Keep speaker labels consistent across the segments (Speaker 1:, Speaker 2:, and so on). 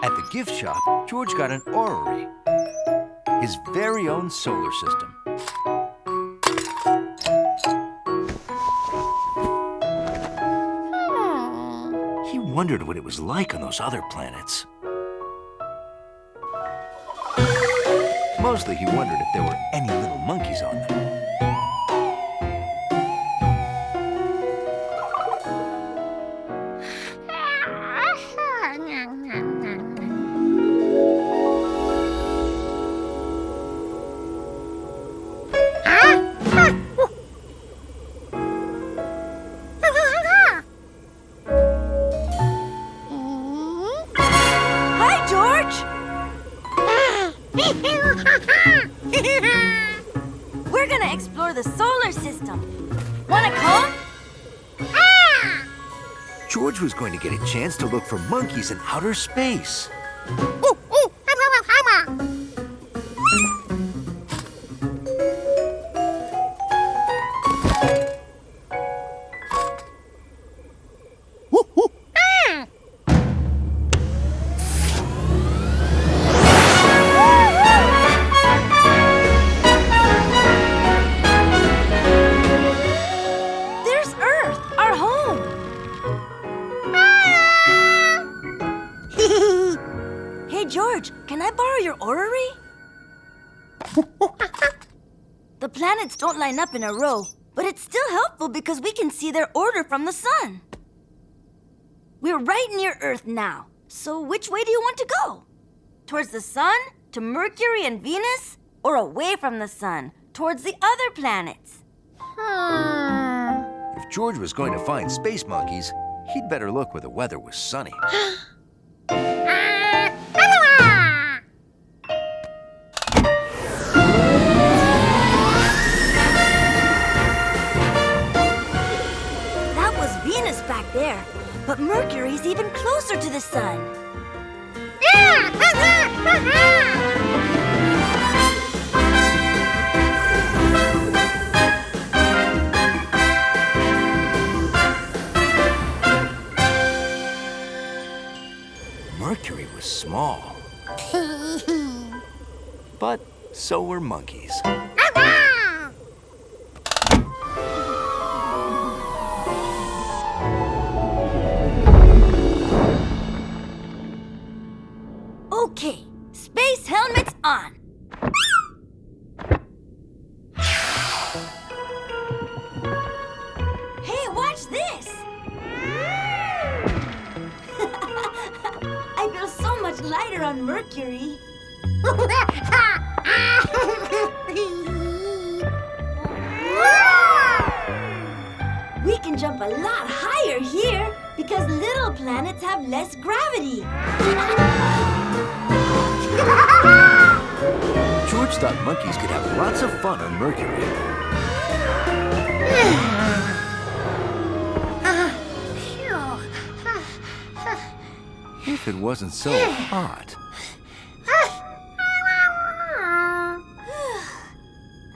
Speaker 1: At the gift shop, George got an orrery, his very own solar system. He wondered what it was like on those other planets. Mostly he wondered if there were any little monkeys on them.
Speaker 2: We're gonna explore the solar system. Wanna come?
Speaker 1: George was going to get a chance to look for monkeys in outer space.
Speaker 2: George, can I borrow your orrery? The planets don't line up in a row, but it's still helpful because we can see their order from the sun. We're right near Earth now, so which way do you want to go? Towards the sun, to Mercury and Venus, or away from the sun, towards the other planets?
Speaker 1: If George was going to find space monkeys, he'd better look where the weather was sunny.
Speaker 2: Back there, but Mercury's even closer to the sun.
Speaker 1: Mercury was small, but so were monkeys.
Speaker 2: Okay, space helmets on. Hey, watch this! I feel so much lighter on Mercury. We can jump a lot higher here because little planets have less gravity.
Speaker 1: George thought monkeys could have lots of fun on Mercury. If it wasn't so hot.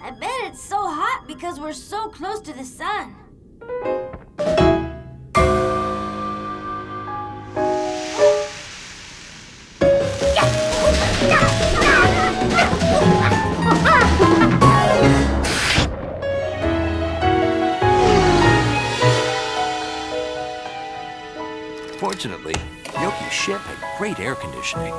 Speaker 2: I bet it's so hot because we're so close to the sun.
Speaker 1: Fortunately, Yoki's ship had great air conditioning.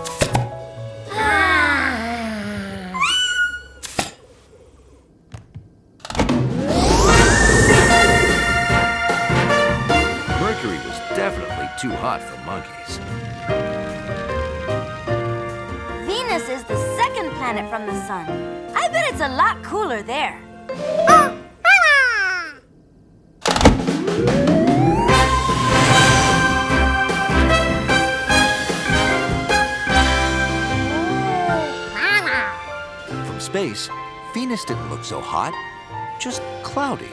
Speaker 1: Mercury was definitely too hot for monkeys.
Speaker 2: Venus is the second planet from the sun. I bet it's a lot cooler there.
Speaker 1: From space, Venus didn't look so hot, just cloudy.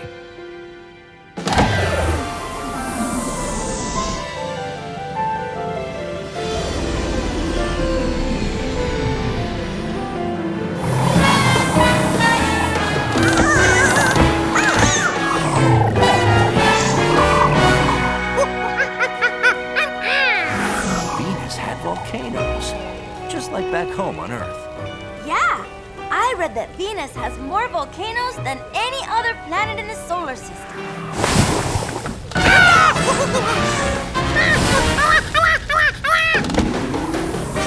Speaker 1: volcanoes, just like back home on Earth.
Speaker 2: Yeah, I read that Venus has more volcanoes than any other planet in the solar system.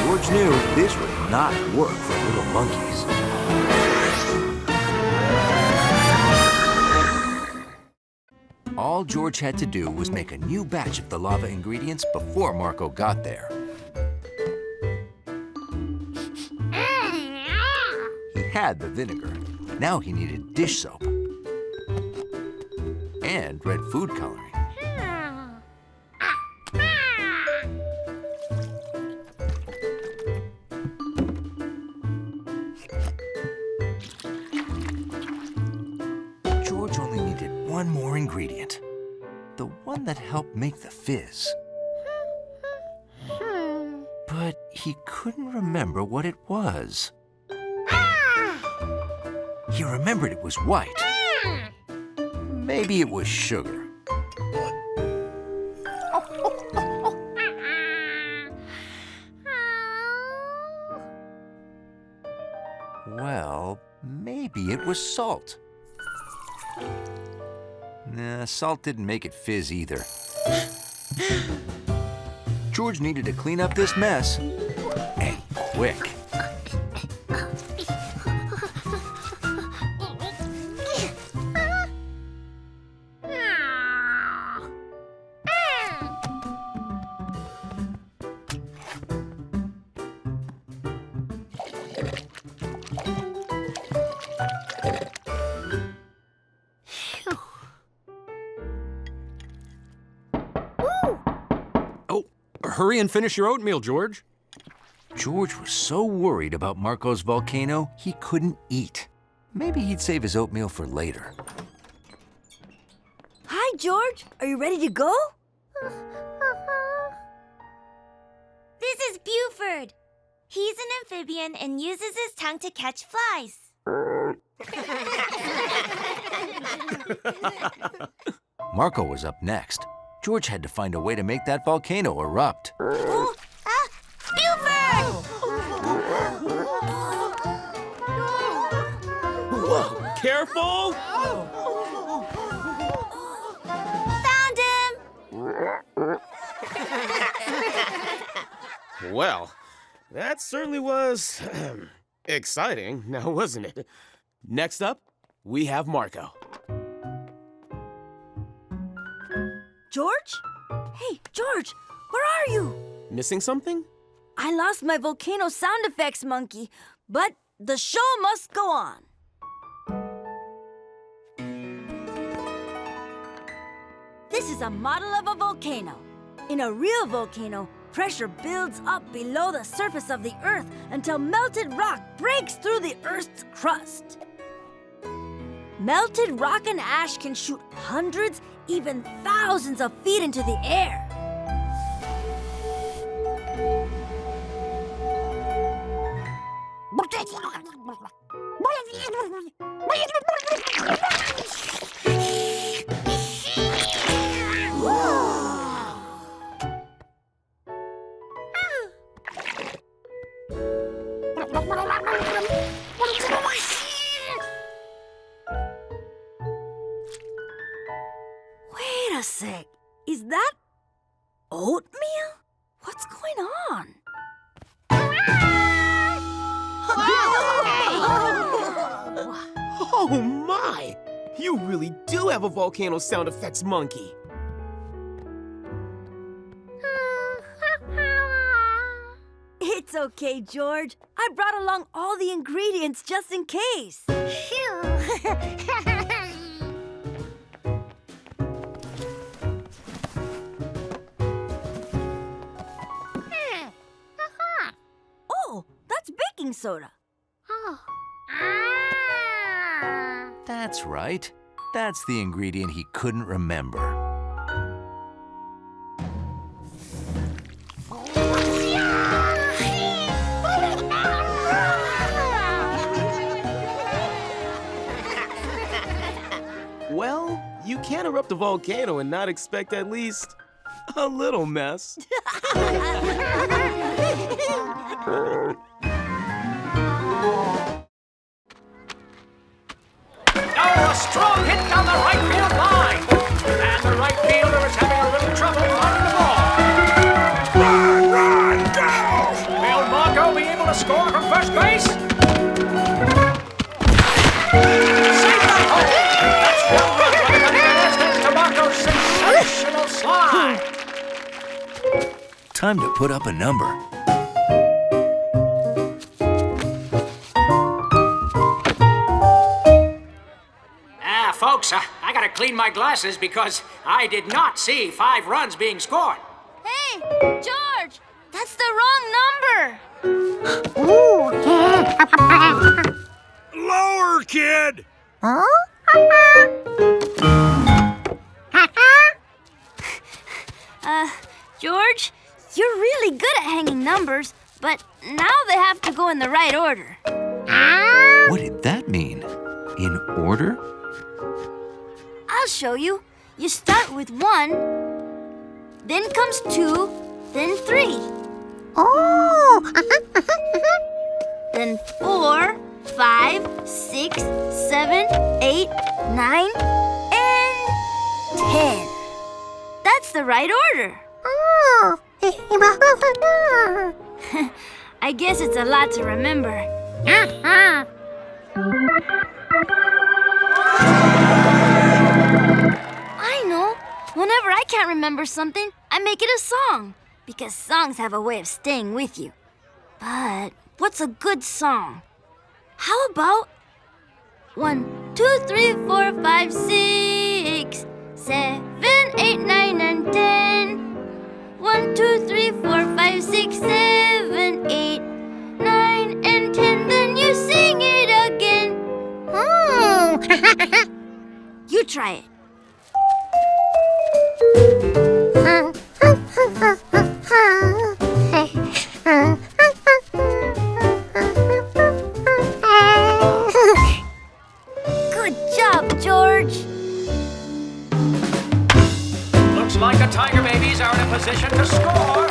Speaker 1: George knew this would not work for little monkeys. All George had to do was make a new batch of the lava ingredients before Marco got there. He had the vinegar. Now he needed dish soap and red food coloring. George only needed one more ingredient, the one that helped make the fizz. But he couldn't remember what it was. He remembered it was white. Maybe it was sugar. Well, maybe it was salt. Nah, salt didn't make it fizz either. George needed to clean up this mess, and quick.
Speaker 3: Hurry and finish your oatmeal, George.
Speaker 1: George was so worried about Marco's volcano, he couldn't eat. Maybe he'd save his oatmeal for later.
Speaker 2: Hi, George. Are you ready to go?
Speaker 4: This is Buford. He's an amphibian and uses his tongue to catch flies.
Speaker 1: Marco was up next. George had to find a way to make that volcano erupt.
Speaker 4: Buford!
Speaker 3: Whoa, careful!
Speaker 4: Found him!
Speaker 3: Well, that certainly was exciting, now wasn't it? Next up, we have Marco.
Speaker 2: George? Hey, George, where are you?
Speaker 3: Missing something?
Speaker 2: I lost my volcano sound effects monkey, but the show must go on. This is a model of a volcano. In a real volcano, pressure builds up below the surface of the Earth until melted rock breaks through the Earth's crust. Melted rock and ash can shoot hundreds, even thousands of feet into the air. Wait a sec. Is that oatmeal? What's going on?
Speaker 3: Oh my! You really do have a volcano sound effects monkey.
Speaker 2: It's okay, George. I brought along all the ingredients just in case. Oh, that's baking soda.
Speaker 1: That's right. That's the ingredient he couldn't remember.
Speaker 3: Well, you can't erupt a volcano and not expect at least a little mess.
Speaker 5: a score from first base. Save that home. That's one run by the Marco's sensational slide.
Speaker 1: Time to put up a number.
Speaker 5: Folks, I gotta clean my glasses because I did not see 5 runs being scored.
Speaker 2: Hey, George! That's the wrong number!
Speaker 6: Lower, kid!
Speaker 2: George, you're really good at hanging numbers, but now they have to go in the right order.
Speaker 1: What did that mean? In order?
Speaker 2: I'll show you. You start with 1, then comes 2, then 3. Then 4, 5, 6, 7, 8, 9, and 10. That's the right order. I guess it's a lot to remember. I know. Whenever I can't remember something, I make it a song. Because songs have a way of staying with you. But what's a good song? How about 1, 2, 3, 4, 5, 6, 7, 8, 9, and 10. 1, 2, 3, 4, 5, 6, 7, 8, 9, and 10. Then you sing it again. You try it. Good job, George.
Speaker 5: Looks like the Tiger Babies are in a position to score.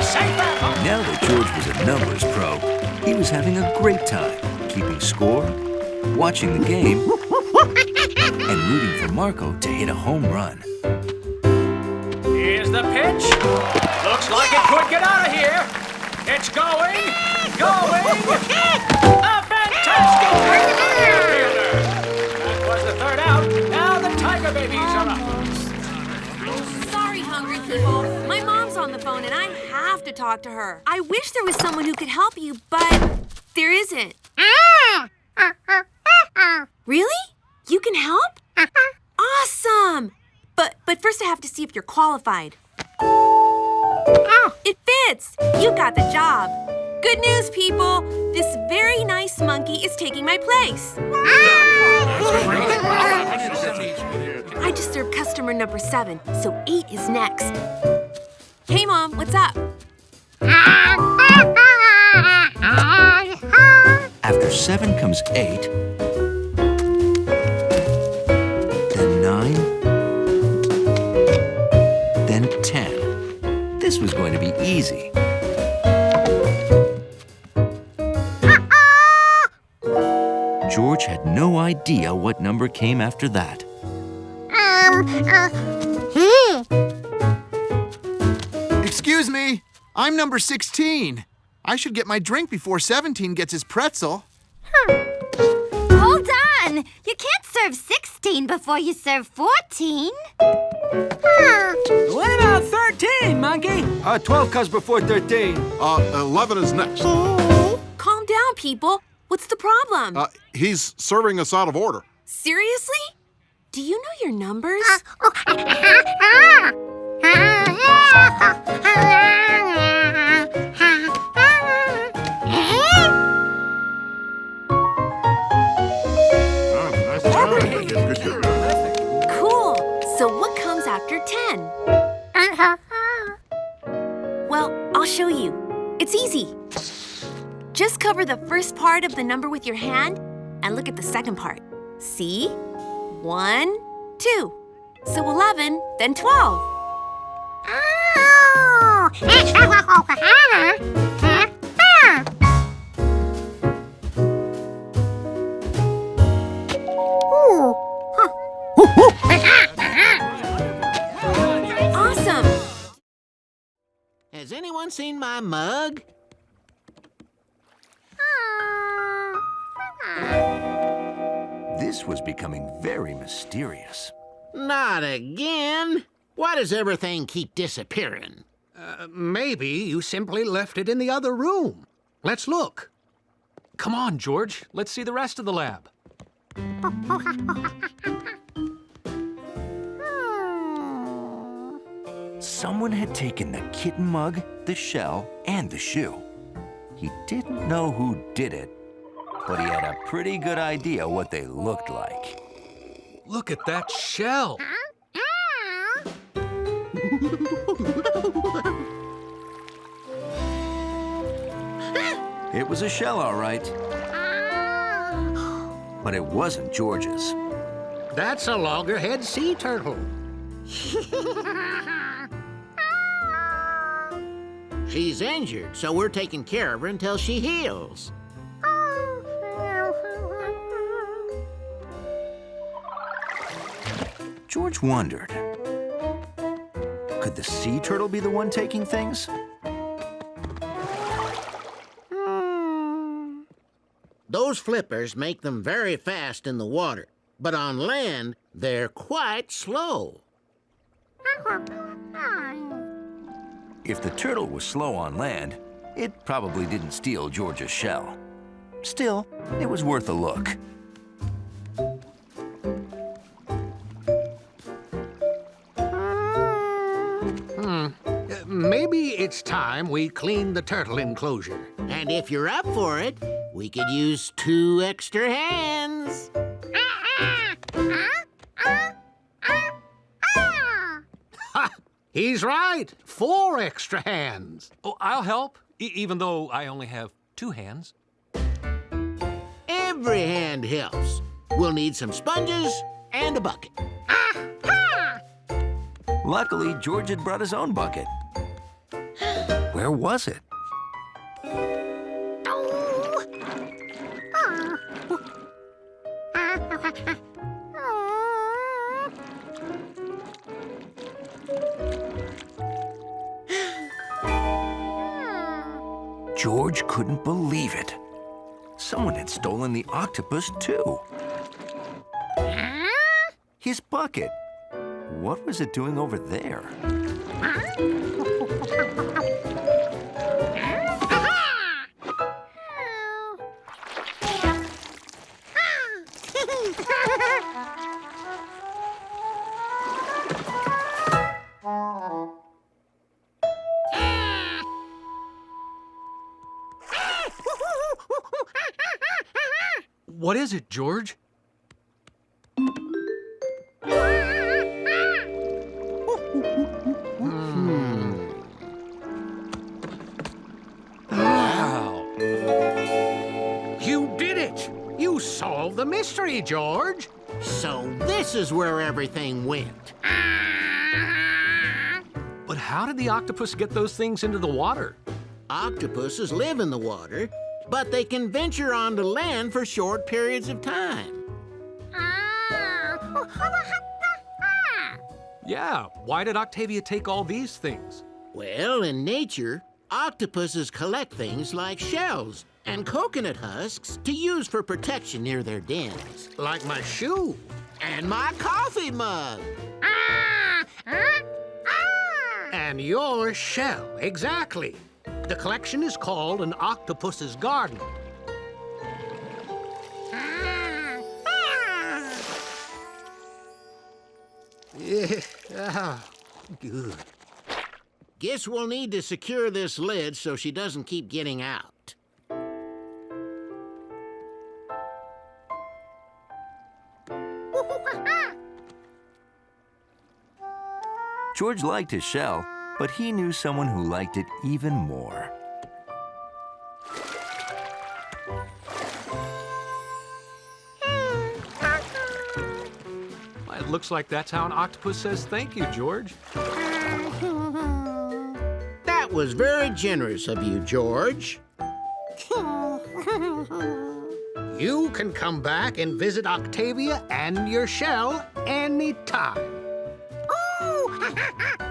Speaker 5: Save that home.
Speaker 1: Now that George was a numbers pro, he was having a great time keeping score, watching the game, and rooting for Marco to hit a home run.
Speaker 5: Here's the pitch. Looks like it could get out of here. It's going. A fantastic fielder. That was the third out. Now the Tiger Babies are up.
Speaker 7: Sorry, hungry people. My mom's on the phone and I have to talk to her. I wish there was someone who could help you, but there isn't. Really? You can help? Awesome! But first I have to see if you're qualified. It fits! You got the job. Good news, people. This very nice monkey is taking my place. I just served customer number 7, so 8 is next. Hey, Mom, what's up?
Speaker 1: After 7 comes 8, then 9, then 10. This was going to be easy. George had no idea what number came after that.
Speaker 8: Excuse me, I'm number 16. I should get my drink before 17 gets his pretzel.
Speaker 2: Hold on! You can't serve 16 before you serve 14.
Speaker 5: What about 13, monkey?
Speaker 6: 12 comes before 13. 11 is next.
Speaker 7: Calm down, people. What's the problem?
Speaker 6: He's serving us out of order.
Speaker 7: Seriously? Do you know your numbers? Cool. So what comes after 10? Well, I'll show you. It's easy. Just cover the first part of the number with your hand and look at the second part. See? 1, 2. So 11, then 12. Awesome!
Speaker 9: Has anyone seen my mug?
Speaker 1: This was becoming very mysterious.
Speaker 9: Not again. Why does everything keep disappearing?
Speaker 10: Maybe you simply left it in the other room. Let's look. Come on, George. Let's see the rest of the lab.
Speaker 1: Someone had taken the kitten mug, the shell, and the shoe. He didn't know who did it, but he had a pretty good idea what they looked like.
Speaker 10: Look at that shell.
Speaker 1: It was a shell, all right. But it wasn't George's.
Speaker 10: That's a loggerhead sea turtle.
Speaker 9: She's injured, so we're taking care of her until she heals.
Speaker 1: George wondered, could the sea turtle be the one taking things?
Speaker 9: Those flippers make them very fast in the water, but on land, they're quite slow.
Speaker 1: If the turtle was slow on land, it probably didn't steal George's shell. Still, it was worth a look.
Speaker 10: Maybe it's time we clean the turtle enclosure.
Speaker 9: And if you're up for it, we could use 2 extra hands.
Speaker 10: Ha! He's right. 4 extra hands. Oh, I'll help, even though I only have 2 hands.
Speaker 9: Every hand helps. We'll need some sponges and a bucket.
Speaker 1: Luckily, George had brought his own bucket. Where was it? George couldn't believe it. Someone had stolen the octopus, too. His bucket. What was it doing over there?
Speaker 10: What is it, George? Wow! You did it! You solved the mystery, George!
Speaker 9: So this is where everything went.
Speaker 10: But how did the octopus get those things into the water?
Speaker 9: Octopuses live in the water, but they can venture onto land for short periods of time.
Speaker 10: Yeah, why did Octavia take all these things?
Speaker 9: Well, in nature, octopuses collect things like shells and coconut husks to use for protection near their dens.
Speaker 10: Like my shoe.
Speaker 9: And my coffee mug.
Speaker 10: And your shell, exactly. The collection is called an octopus's garden. Good.
Speaker 9: Guess we'll need to secure this lid so she doesn't keep getting out.
Speaker 1: George liked his shell, but he knew someone who liked it even more.
Speaker 10: Well, it looks like that's how an octopus says thank you, George.
Speaker 9: That was very generous of you, George.
Speaker 10: You can come back and visit Octavia and your shell anytime.
Speaker 4: Oh!